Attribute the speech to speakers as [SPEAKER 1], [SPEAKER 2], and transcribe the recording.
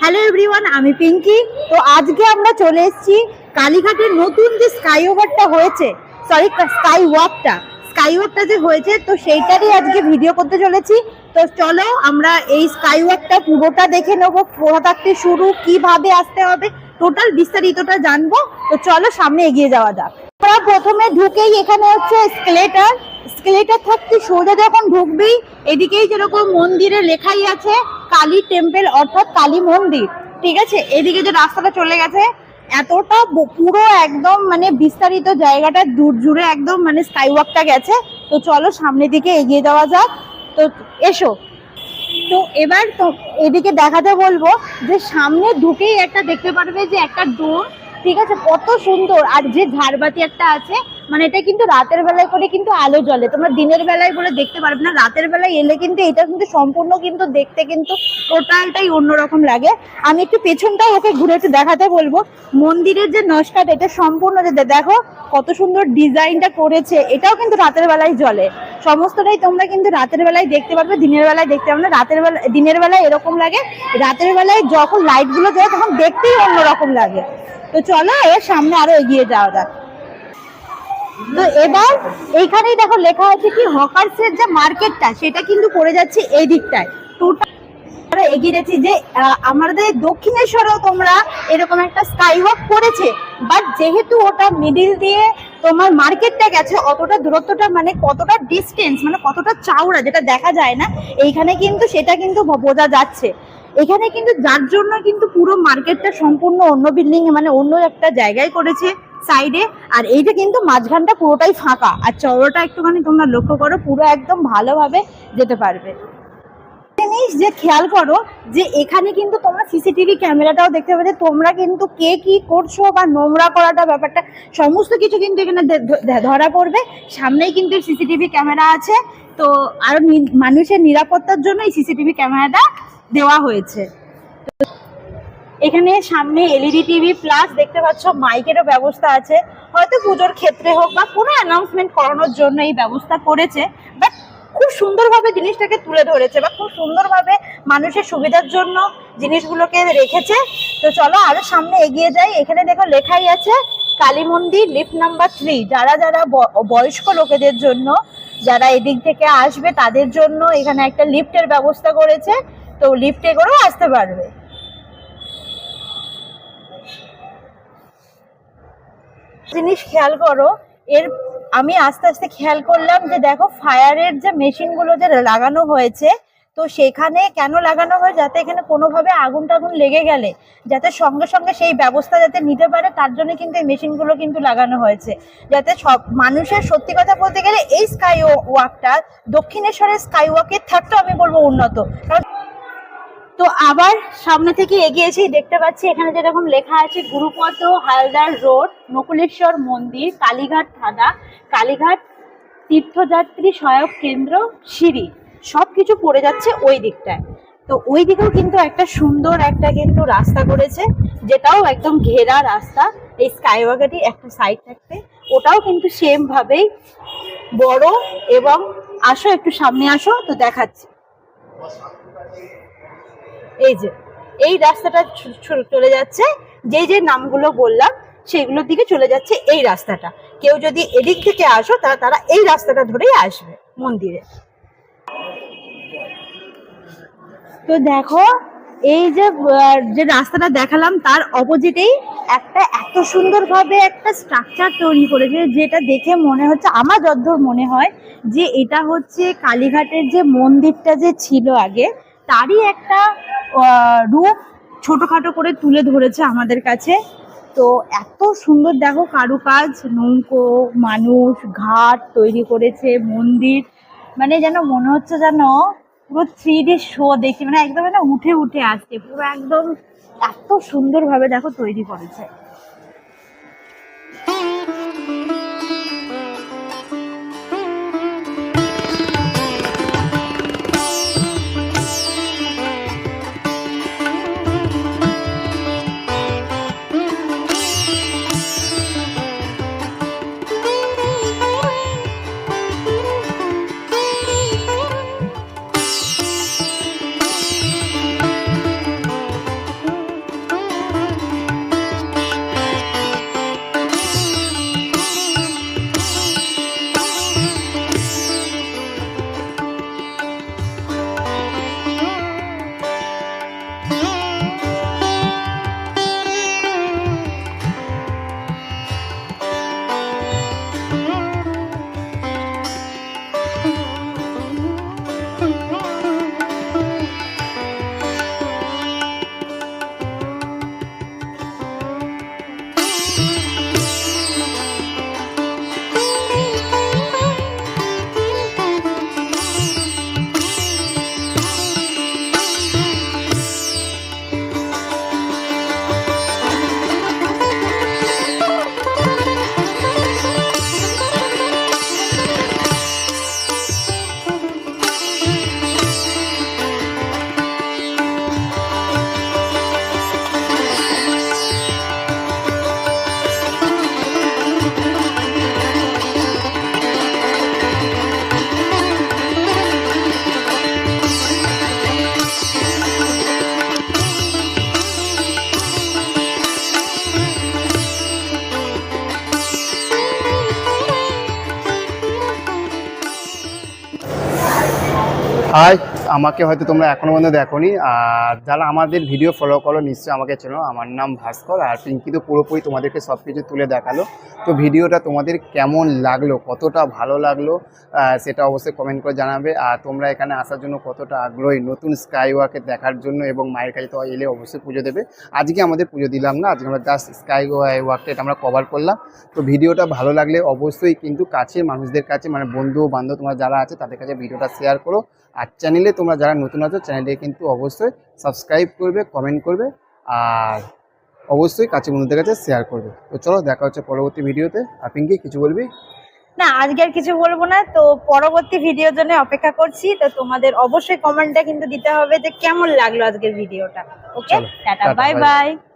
[SPEAKER 1] Hello everyone, আমি পিঙ্কি। তো আজকে আমরা চলে এসেছি কালীঘাটের নতুন যে স্কাই ওভারটা হয়েছে, স্কাই ওয়াকটা যে হয়েছে, তো সেইটারই আজকে ভিডিও করতে চলেছি। তো চলো আমরা এই স্কাই ওয়াকটা পুরোটা দেখে নেবো, কোথা থাকতে শুরু, কিভাবে আসতে হবে, টোটাল বিস্তারিতটা জানবো। তো চলো সামনে এগিয়ে যাওয়া যাক। আমরা প্রথমে ঢুকেই এখানে হচ্ছে স্কেলেটার থাকতে সোজা যখন ঢুকবেই এদিকেই যেরকম মন্দিরে লেখাই আছে কালী টেম্পল অর্থাৎ কালী মন্দির, ঠিক আছে। এদিকে যে রাস্তাটা চলে গেছে এতটা পুরো একদম মানে বিস্তারিত জায়গাটা দূর জুড়ে একদম মানে স্কাই ওয়াকটা গেছে। তো চলো সামনের দিকে এগিয়ে যাওয়া যাক। তো এসো। তো এবার তো এদিকে দেখাতে বলবো যে সামনে ঢুকেই একটা দেখতে পারবে যে একটা ডোম, ঠিক আছে, কত সুন্দর। আর যে ঝাড়বাতি একটা আছে, মানে এটা কিন্তু রাতের বেলায় করে কিন্তু আলো জ্বলে, তোমরা দিনের বেলায় বলে দেখতে পারবে না, রাতের বেলায় এলে কিন্তু এটা কিন্তু সম্পূর্ণ কিন্তু দেখতে কিন্তু টোটালটাই অন্যরকম লাগে। আমি একটু পেছনটাও ওকে ঘুরে একটু দেখাতে বলবো। মন্দিরের যে নকশাটা এটা সম্পূর্ণ যে দেখো কত সুন্দর ডিজাইনটা করেছে, এটাও কিন্তু রাতের বেলায় জ্বলে। সমস্তটাই তোমরা কিন্তু রাতের বেলায় দেখতে পারবে, দিনের বেলায় দেখতে পারবে না। দিনের বেলায় এরকম লাগে, রাতের বেলায় যখন লাইট গুলো জ্বলে তখন দেখতেই অন্যরকম লাগে। তো চলো এর সামনে আরো এগিয়ে যাওয়া যাক। তো এবার এইখানেই দেখো লেখা আছে কি হকার্সের যে মার্কেটটা সেটা কিন্তু পড়ে যাচ্ছে এই দিকটায়। টোটাল এগিয়ে যাচ্ছি যে আমাদের দক্ষিণেশ্বরেও তোমরা এরকম একটা স্কাই ওয়াক করেছে, বাট যেহেতু ওটা মিডিল দিয়ে তোমার মার্কেটটা গেছে, অতটা দূরত্বটা মানে কতটা ডিস্টেন্স মানে কতটা চওড়া যেটা দেখা যায় না, এইখানে কিন্তু সেটা কিন্তু বোঝা যাচ্ছে। এখানে কিন্তু যার জন্য কিন্তু পুরো মার্কেটটা সম্পূর্ণ অন্য বিল্ডিং মানে অন্য একটা জায়গায় করেছে সাইডে, আর এইটা কিন্তু মাঝখানটা পুরোটাই ফাঁকা। আর চওড়াটা একটুখানি তোমরা লক্ষ্য করো, পুরো একদম ভালোভাবে যেতে পারবে। জিনিস যে খেয়াল করো যে এখানে কিন্তু তোমরা সিসিটিভি ক্যামেরাটাও দেখতে পাবে, তোমরা কিন্তু কে কি করছো বা নোংরা করাটা ব্যাপারটা সমস্ত কিছু কিন্তু এখানে ধরা পড়বে। সামনেই কিন্তু সিসিটিভি ক্যামেরা আছে, তো আর মানুষের নিরাপত্তার জন্য এই সিসিটিভি ক্যামেরাটা দেওয়া হয়েছে। এখানে সামনে এলইডি টিভি প্লাস দেখতে পাচ্ছ মাইকেরও ব্যবস্থা আছে, হয়তো পুজোর ক্ষেত্রে হোক বা কোনো অ্যানাউন্সমেন্ট করানোর জন্য এই ব্যবস্থা করেছে। বাট খুব সুন্দরভাবে জিনিসটাকে তুলে ধরেছে বা খুব সুন্দরভাবে মানুষের সুবিধার জন্য জিনিসগুলোকে রেখেছে। তো চলো আরো সামনে এগিয়ে যাই। এখানে দেখো লেখাই আছে কালী মন্দির লিফট নাম্বার 3। যারা যারা বয়স্ক লোকেদের জন্য, যারা এদিক থেকে আসবে তাদের জন্য এখানে একটা লিফটের ব্যবস্থা করেছে, তো লিফটে করেও আসতে পারবে। জিনিস খেয়াল করো, এর আমি আস্তে আস্তে খেয়াল করলাম যে দেখো ফায়ারের যে মেশিন গুলো যে লাগানো হয়েছে, তো সেখানে কেন লাগানো হয়, যাতে এখানে কোনোভাবে আগুন টাগুন লেগে গেলে যাতে সঙ্গে সঙ্গে সেই ব্যবস্থা যাতে নিতে পারে, তার জন্য কিন্তু এই মেশিনগুলো কিন্তু লাগানো হয়েছে, যাতে সব মানুষের সত্যি কথা বলতে গেলে এই স্কাই ওয়াকটা দক্ষিণেশ্বরের স্কাই ওয়াকের থেকেও আমি বলবো উন্নত। কারণ তো আবার সামনে থেকে এগিয়েছি, দেখতে পাচ্ছি এখানে যেরকম লেখা আছে গুরুপদ হালদার রোড, নকুলেশ্বর মন্দির, কালীঘাট থানা, কালীঘাট তীর্থযাত্রী সহায়ক কেন্দ্র, সিঁড়ি, সবকিছু পড়ে যাচ্ছে ওই দিকটায়। তো ওই দিকেও কিন্তু একটা সুন্দর একটা কিন্তু রাস্তা করেছে, যেটাও একদম ঘেরা রাস্তা এই স্কাই ওয়াকেরই একটা সাইড থাকতে, ওটাও কিন্তু সেম ভাবেই বড়। এবং আসো একটু সামনে আসো, তো দেখাচ্ছি। এই যে এই রাস্তাটা চলে যাচ্ছে, যে যে নামগুলো বললাম সেগুলোর দিকে চলে যাচ্ছে এই রাস্তাটা। কেউ যদি এদিক থেকে আসো তারা এই রাস্তাটা ধরেই আসবে মন্দিরে। তো দেখো এই যে রাস্তাটা দেখালাম তার অপোজিটেই একটা এত সুন্দরভাবে একটা স্ট্রাকচার তৈরি করেছে, যেটা দেখে মনে হচ্ছে, আমার যতদূর মনে হয় যে এটা হচ্ছে কালীঘাটের যে মন্দিরটা যে ছিল আগে তারই একটা রূপ ছোটখাটো করে তুলে ধরেছে আমাদের কাছে। তো এত সুন্দর দেখো কারুকাজ, নৌকো, মানুষ, ঘাট তৈরি করেছে, মন্দির, মানে যেন মনে হচ্ছে যেন পুরো 3D শো দেখি, মানে একদম না উঠে উঠে আসছে পুরো একদম, এত সুন্দরভাবে দেখো তৈরি করেছে।
[SPEAKER 2] হাই, আমাকে হয়তো তোমরা এখনো পর্যন্ত দেখোনি, আর যারা আমাদের ভিডিও ফলো করো নিশ্চয়ই আমাকে চেনো। আমার নাম ভাস্কর, আর পিঙ্কি তো পুরোপুরি তোমাদেরকে সব কিছু তুলে দেখালো। তো ভিডিওটা তোমাদের কেমন লাগলো, কতটা ভালো লাগলো সেটা অবশ্যই কমেন্ট করে জানাবে। আর তোমরা এখানে আসার জন্য কতটা আগ্রহী নতুন স্কাই ওয়াকে দেখার জন্য, এবং মায়ের কাছে তো এলে অবশ্যই পুজো দেবে। আজকে আমাদের পুজো দিলাম না, আজকে আমরা জাস্ট স্কাই ওয়াকটা এটা আমরা কভার করলাম। তো ভিডিওটা ভালো লাগলে অবশ্যই কিন্তু কাছের মানুষদের কাছে, মানে বন্ধু বান্ধব তোমরা যারা আছে তাদের কাছে ভিডিওটা শেয়ার করো। আর চ্যানেলে তোমরা যারা নতুন আছো চ্যানেলটি কিন্তু অবশ্যই সাবস্ক্রাইব করবে, কমেন্ট করবে, আর অবশ্যই কাছে বন্ধুদের কাছে শেয়ার করবে। তো চলো দেখা হচ্ছে পরবর্তী ভিডিওতে। আর পিঙ্কি কিছু বলবি?
[SPEAKER 1] না, আজকে আর কিছু বলবো না। তো পরবর্তী ভিডিওর জন্য অপেক্ষা করছি। তো তোমাদের অবশ্যই কমেন্টটা কিন্তু দিতে হবে যে কেমন লাগলো আজকের ভিডিওটা। ওকে,
[SPEAKER 2] চলো,
[SPEAKER 1] tata,
[SPEAKER 2] tata,
[SPEAKER 1] bye
[SPEAKER 2] bye.
[SPEAKER 1] By.